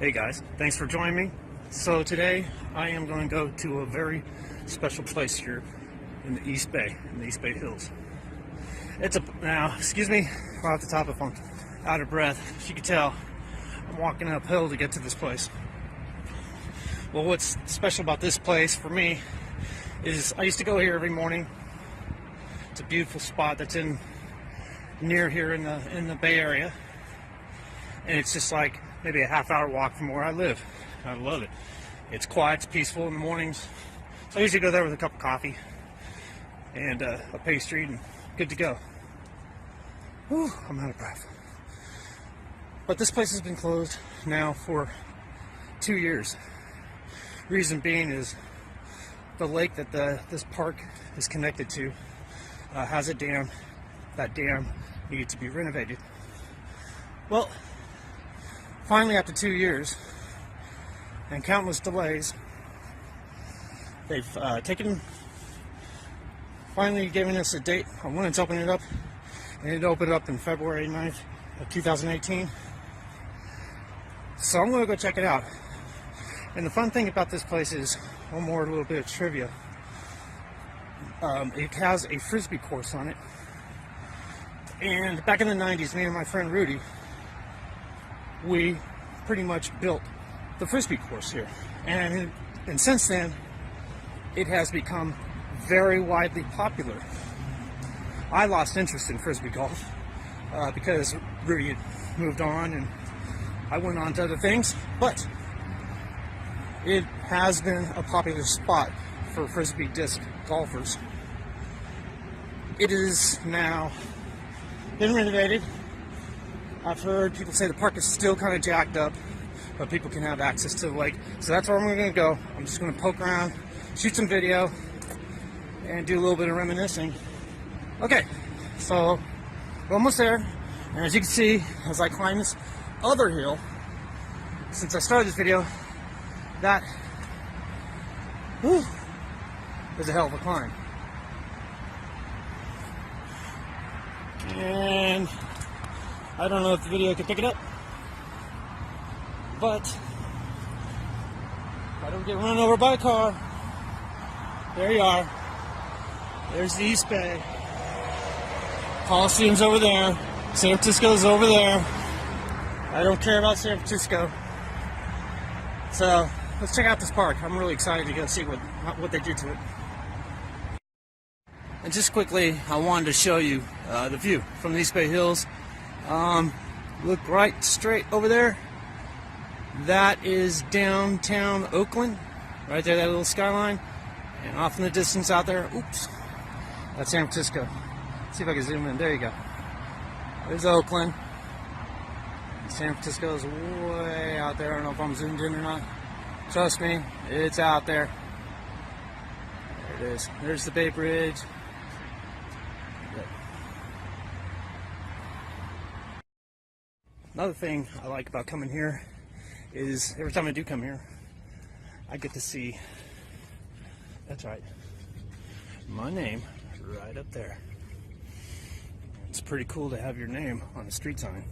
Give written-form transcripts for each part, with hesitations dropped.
Hey guys, thanks for joining me. So today I am going to go to a very special place here in the East Bay, in the East Bay Hills. Now, excuse me off the top if I'm out of breath. As you can tell, I'm walking uphill to get to this place. Well, what's special about this place for me is I used to go here every morning. It's a beautiful spot that's near here in the Bay Area, and it's just like maybe a half-hour walk from where I live. I love it. It's quiet, it's peaceful in the mornings. So I usually go there with a cup of coffee and a pastry and good to go. Whew, I'm out of breath. But this place has been closed now for 2 years. Reason being is the lake that this park is connected to has a dam. That dam needed to be renovated. Well, finally, after 2 years and countless delays, they've finally given us a date on when it's opening it up, and it opened up in February 9th of 2018. So I'm going to go check it out. And the fun thing about this place is, one more little bit of trivia. It has a frisbee course on it. And back in the 90s, me and my friend Rudy, we pretty much built the frisbee course here, and since then it has become very widely popular. I lost interest in frisbee golf because Rudy had moved on and I went on to other things, but it has been a popular spot for frisbee disc golfers. It is now been renovated. I've heard people say the park is still kind of jacked up, but people can have access to the lake. So that's where I'm going to go. I'm just going to poke around, shoot some video, and do a little bit of reminiscing. Okay, so we're almost there. And as you can see, as I climb this other hill, since I started this video, that is a hell of a climb. And I don't know if the video can pick it up, but if I don't get run over by a car, there you are. There's the East Bay. Coliseum's over there. San Francisco's over there. I don't care about San Francisco. So let's check out this park. I'm really excited to go see what they do to it. And just quickly, I wanted to show you the view from the East Bay Hills. Look right straight over there. That is downtown Oakland. Right there, that little skyline. And off in the distance out there, oops, that's San Francisco. Let's see if I can zoom in. There you go. There's Oakland. San Francisco is way out there. I don't know if I'm zoomed in or not. Trust me, it's out there. There it is. There's the Bay Bridge. Another thing I like about coming here is every time I do come here, I get to see, that's right, my name right up there. It's pretty cool to have your name on a street sign.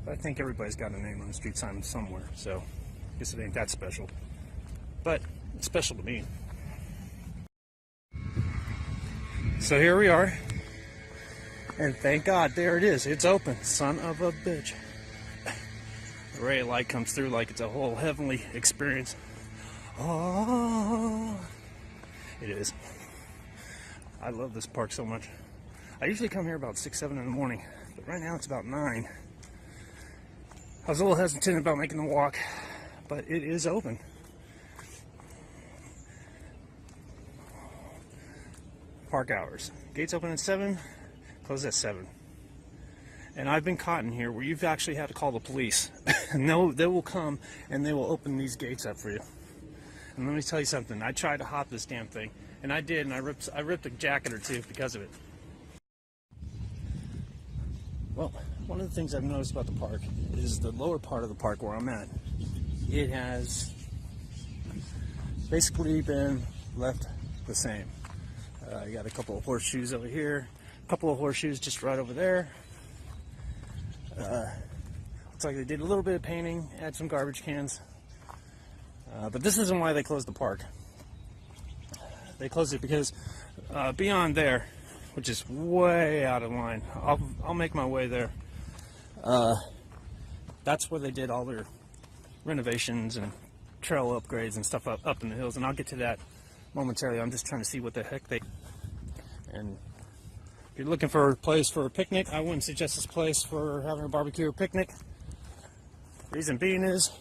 But I think everybody's got a name on a street sign somewhere, so I guess it ain't that special. But it's special to me. So here we are, and thank God, there it is. It's open, son of a bitch. The ray of light comes through like it's a whole heavenly experience. Oh, it is. I love this park so much. I usually come here about 6, 7 in the morning, but right now it's about 9. I was a little hesitant about making the walk, but it is open. Park hours. Gates open at 7, close at 7. And I've been caught in here where you've actually had to call the police. And they will come and they will open these gates up for you. And let me tell you something. I tried to hop this damn thing, and I did, and I ripped a jacket or two because of it. Well, one of the things I've noticed about the park is the lower part of the park where I'm at. It has basically been left the same. You got a couple of horseshoes over here, a couple of horseshoes just right over there. I'll Looks like they did a little bit of painting, add some garbage cans. But this isn't why they closed the park. They closed it because beyond there, which is way out of line, I'll make my way there. That's where they did all their renovations and trail upgrades and stuff up in the hills, and I'll get to that momentarily. I'm just trying to see what the heck and if you're looking for a place for a picnic, I wouldn't suggest this place for having a barbecue or picnic. Reason being is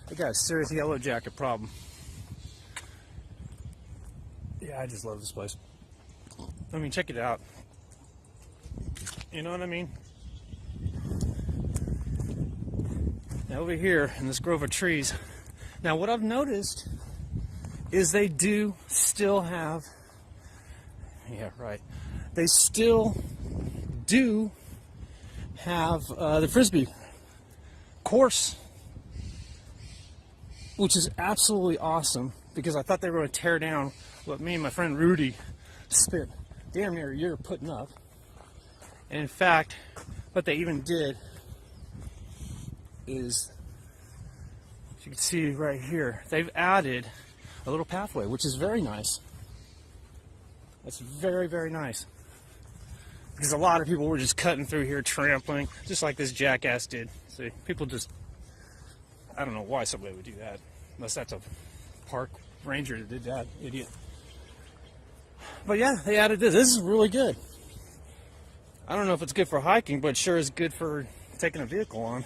they got a serious yellow jacket problem. Yeah, I just love this place. I mean, check it out. You know what I mean? Now over here in this grove of trees, now what I've noticed is they do still have, yeah, right, they still do have the Frisbee course, which is absolutely awesome, because I thought they were going to tear down what me and my friend Rudy spent damn near a year putting up. And in fact, what they even did is, as you can see right here, they've added a little pathway, which is very nice. That's very, very nice. Because a lot of people were just cutting through here, trampling, just like this jackass did. See, people just, I don't know why somebody would do that, unless that's a park ranger that did that, idiot. But yeah, they added this. This is really good. I don't know if it's good for hiking, but it sure is good for taking a vehicle on.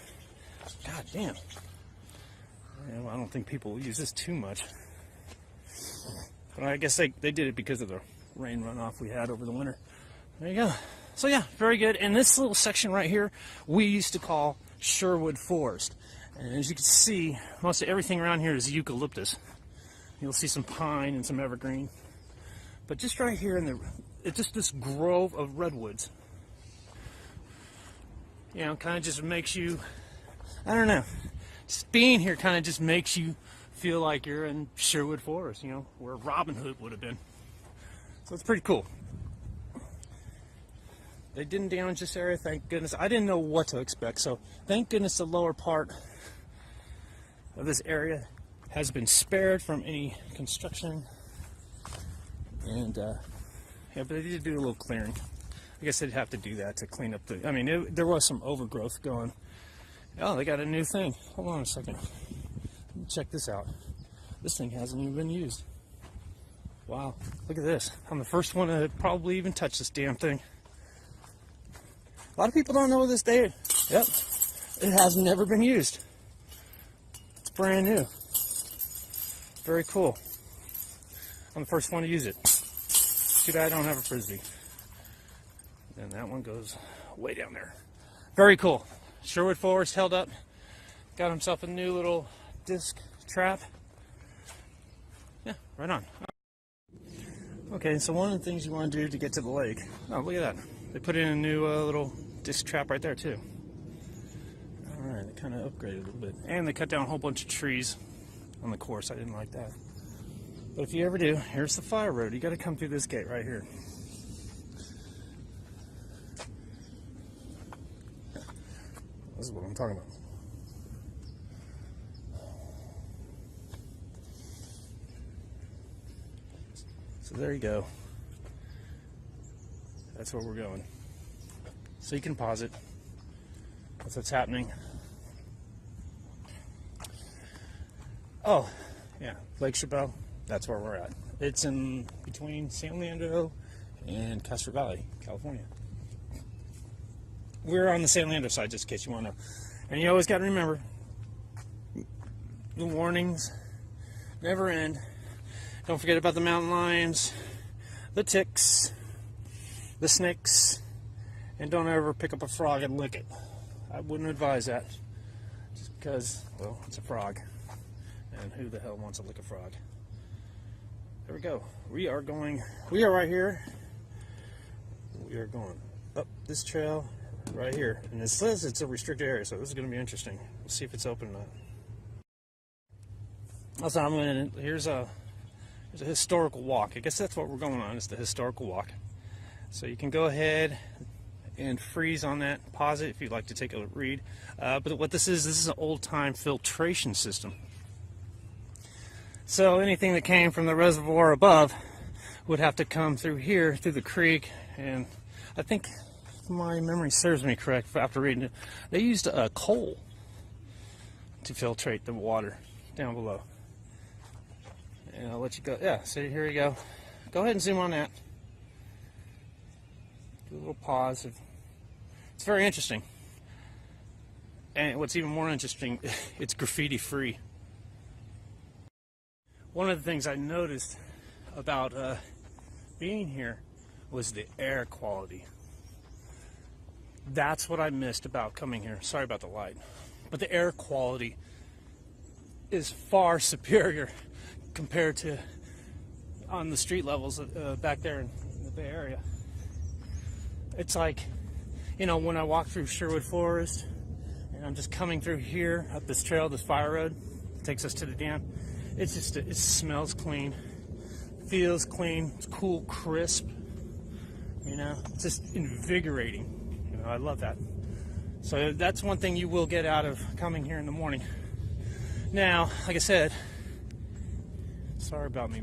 God damn. Yeah, well, I don't think people will use this too much. But I guess they did it because of the rain runoff we had over the winter. There you go. So yeah, very good. And this little section right here, we used to call Sherwood Forest. And as you can see, most of everything around here is eucalyptus. You'll see some pine and some evergreen. But just right here it's just this grove of redwoods. You know, kind of just makes you, I don't know, just being here kind of just makes you feel like you're in Sherwood Forest, you know, where Robin Hood would have been. So it's pretty cool. They didn't damage this area, thank goodness. I didn't know what to expect, so thank goodness the lower part of this area has been spared from any construction. And yeah, but they did do a little clearing. I guess they'd have to do that to clean up the, I mean, there was some overgrowth going. Oh, they got a new thing. Hold on a second. Let me check this out. This thing hasn't even been used. Wow, look at this. I'm the first one to probably even touch this damn thing. A lot of people don't know this day. Yep, it has never been used. It's brand new. Very cool. I'm the first one to use it. Too bad I don't have a Frisbee. And that one goes way down there. Very cool. Sherwood Forest held up. Got himself a new little disc trap. Yeah, right on. Okay, so one of the things you want to do to get to the lake. Oh, look at that. They put in a new little disc trap right there, too. Alright, they kind of upgraded a little bit. And they cut down a whole bunch of trees on the course. I didn't like that. But if you ever do, here's the fire road. You got to come through this gate right here. This is what I'm talking about. So there you go. That's where we're going. So you can pause it. That's what's happening. Oh, yeah, Lake Chabot. That's where we're at. It's in between San Leandro and Castro Valley, California. We're on the San Leandro side, just in case you want to know. And you always got to remember, the warnings never end. Don't forget about the mountain lions, the ticks, the snakes, and don't ever pick up a frog and lick it. I wouldn't advise that, just because, well, it's a frog, and who the hell wants to lick a frog? There we go. We are right here. We are going up this trail right here, and it says it's a restricted area, so this is going to be interesting. We'll see if it's open or not. Also, here's a historical walk. I guess that's what we're going on, is the historical walk. So you can go ahead and freeze on that. Pause it if you'd like to take a read. But what this is an old-time filtration system. So anything that came from the reservoir above would have to come through here, through the creek, and I think, if my memory serves me correct after reading it, they used coal to filtrate the water down below. And I'll let you go. Yeah, so here you go. Go ahead and zoom on that. Do a little pause. It's very interesting. And what's even more interesting, it's graffiti free. One of the things I noticed about being here was the air quality. That's what I missed about coming here. Sorry about the light. But the air quality is far superior compared to on the street levels back there in the Bay Area. It's like, you know, when I walk through Sherwood Forest and I'm just coming through here up this trail, this fire road that takes us to the dam. It's just, it smells clean, feels clean, it's cool, crisp, you know, it's just invigorating. You know, I love that. So that's one thing you will get out of coming here in the morning. Now, like I said, sorry about me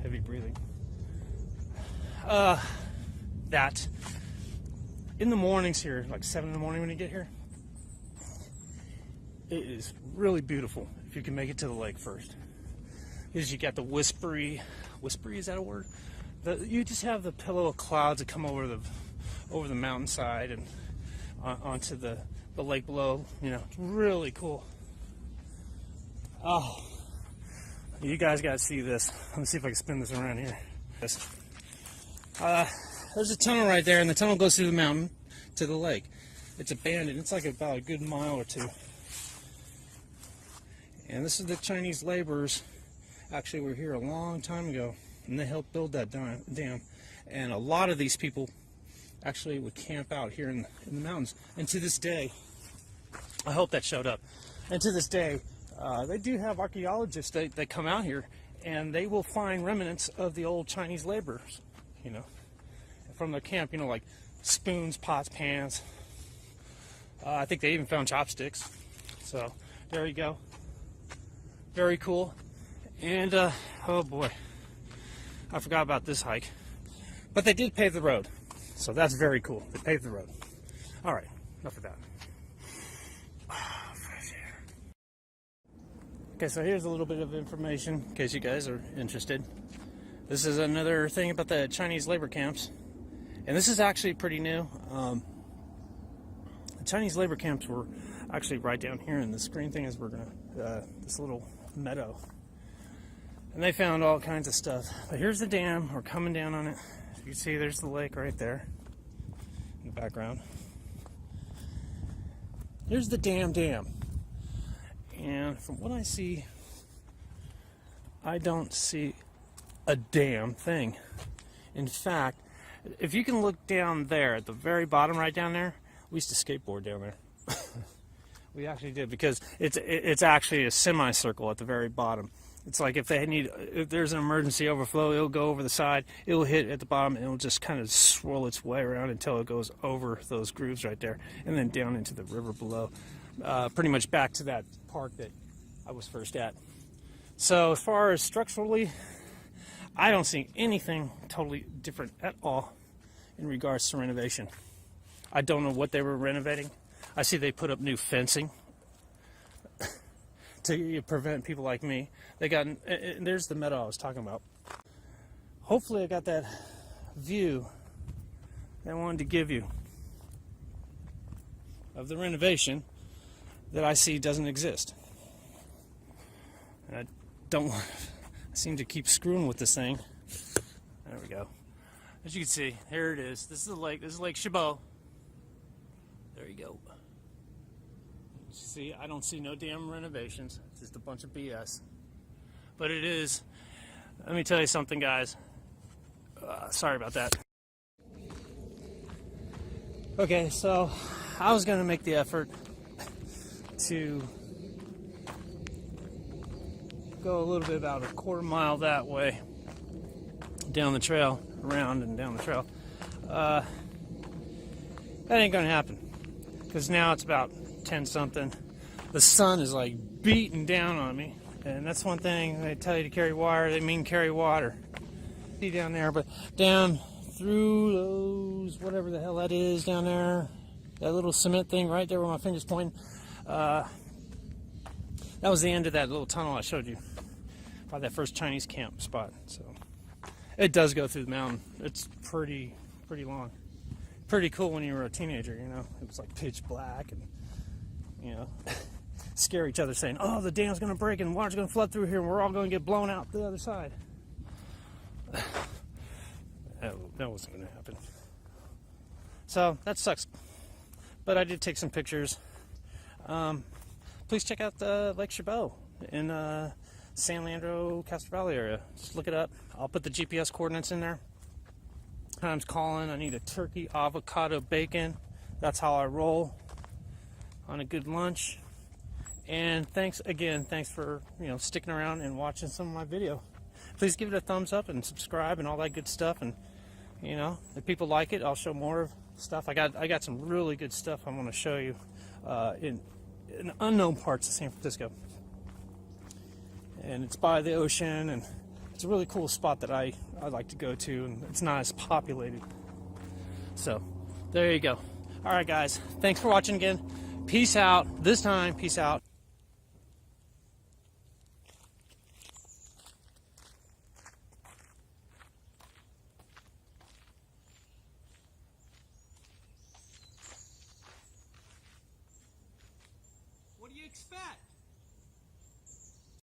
heavy breathing. That in the mornings here, like 7 in the morning when you get here, it is really beautiful if you can make it to the lake first. Because you got the whispery, is that a word? You just have the pillow of clouds that come over the mountainside and onto the lake below. You know, it's really cool. Oh, you guys got to see this. Let me see if I can spin this around here. There's a tunnel right there, and the tunnel goes through the mountain to the lake. It's abandoned. It's like about a good mile or two. And this is the Chinese laborers. Actually, were here a long time ago, and they helped build that dam. And a lot of these people actually would camp out here in the mountains. And to this day, I hope that showed up. And to this day, they do have archaeologists that come out here, and they will find remnants of the old Chinese laborers, you know, from their camp, you know, like spoons, pots, pans. I think they even found chopsticks. So there you go. Very cool. And, oh boy, I forgot about this hike. But they did pave the road. So that's very cool. They paved the road. All right, enough of that. Fresh air. Okay, so here's a little bit of information in case you guys are interested. This is another thing about the Chinese labor camps. And this is actually pretty new. The Chinese labor camps were actually right down here. And the green thing is this little meadow. And they found all kinds of stuff. But here's the dam. We're coming down on it. As you can see, there's the lake right there in the background. Here's the dam. And from what I see, I don't see a damn thing. In fact, if you can look down there at the very bottom right down there, we used to skateboard down there. We actually did, because it's actually a semicircle at the very bottom. It's like if there's an emergency overflow, it'll go over the side, it'll hit at the bottom, and it'll just kind of swirl its way around until it goes over those grooves right there, and then down into the river below. Pretty much back to that park that I was first at. So as far as structurally, I don't see anything totally different at all in regards to renovation. I don't know what they were renovating. I see they put up new fencing to prevent people like me. There's the meadow I was talking about. Hopefully I got that view that I wanted to give you of the renovation that I see doesn't exist. And I seem to keep screwing with this thing. There we go. As you can see, here it is. This is the lake. This is Lake Chabot. There you go. See, I don't see no damn renovations. It's just a bunch of BS. But it is. Let me tell you something, guys. Sorry about that. Okay, so I was going to make the effort to go a little bit about a quarter mile that way down the trail, around and down the trail. That ain't gonna happen. Because now it's about 10 something. The sun is like beating down on me. And that's one thing they tell you to carry wire, they mean carry water. See down there, but down through those, whatever the hell that is down there, that little cement thing right there where my finger's pointing, that was the end of that little tunnel I showed you by that first Chinese camp spot. So it does go through the mountain. It's pretty long. Pretty cool when you were a teenager, you know. It was like pitch black and, you know, scare each other saying, oh, the dam's going to break and water's going to flood through here and we're all going to get blown out the other side. That wasn't going to happen. So that sucks. But I did take some pictures. Please check out the Lake Chabot in San Leandro, Castro Valley area. Just look it up. I'll put the GPS coordinates in there. Time's calling. I need a turkey, avocado, bacon. That's how I roll on a good lunch. And thanks for sticking around and watching some of my video. Please give it a thumbs up and subscribe and all that good stuff. And if people like it, I'll show more of stuff. I got some really good stuff I want to show you in unknown parts of San Francisco. And it's by the ocean, and it's a really cool spot that I like to go to, and it's not as populated. So there you go. All right, guys. Thanks for watching again. Peace out. This time, peace out. What do you expect?